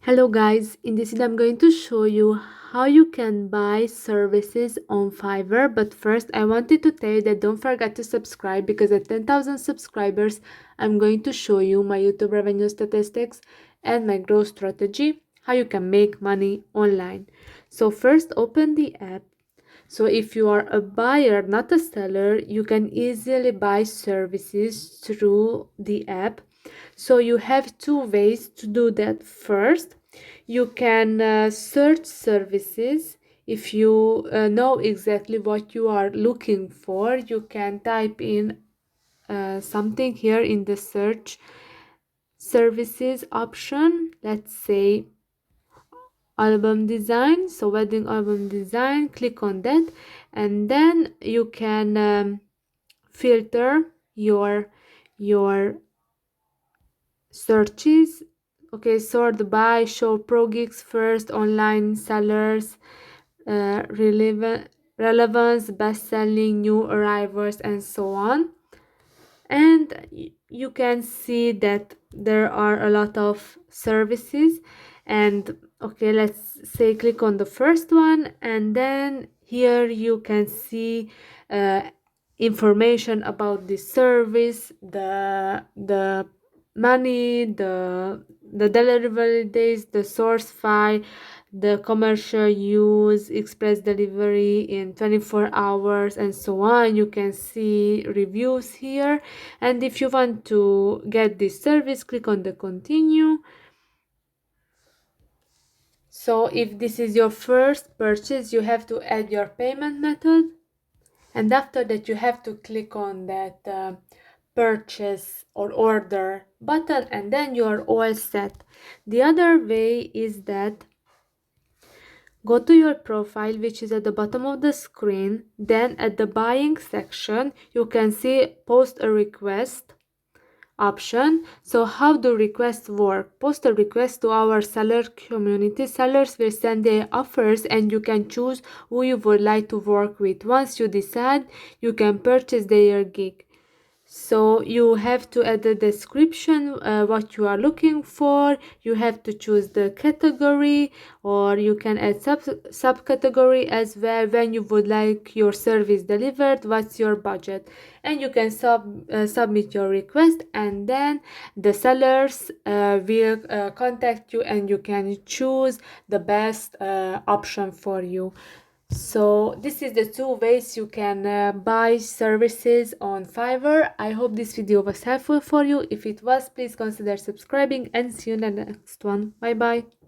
Hello guys, in this video I'm going to show you how you can buy services on Fiverr. But first I wanted to tell you that don't forget to subscribe, because at 10,000 subscribers I'm going to show you my YouTube revenue statistics and my growth strategy, how you can make money online. So first open the app. So if you are a buyer, not a seller, you can easily buy services through the app. So you have two ways to do that. First, you can search services. If you know exactly what you are looking for, you can type in something here in the search services option. Let's say album design, so wedding album design. Click on that, and then you can filter your searches. Okay, sort by show pro gigs first, online sellers, relevance, best selling, new arrivals, and so on. And you can see that there are a lot of services. And okay, let's say click on the first one, and then here you can see information about the service, the money, the delivery days, the source file, the commercial use, express delivery in 24 hours, and so on. You can see reviews here. And if you want to get this service, click on the continue. So if this is your first purchase, you have to add your payment method, and after that you have to click on that purchase or order button, and then you are all set. The other way is that go to your profile, which is at the bottom of the screen. Then at the buying section you can see post a request option. So how do requests work? Post a request to our seller community. Sellers will send their offers, and you can choose who you would like to work with. Once you decide, you can purchase their gig. So you have to add the description, what you are looking for. You have to choose the category, or you can add subcategory as well. When you would like your service delivered, what's your budget, and you can submit your request, and then the sellers will contact you, and you can choose the best option for you. So this is the two ways you can buy services on Fiverr. I hope this video was helpful for you. If it was, please consider subscribing, and see you in the next one. Bye bye.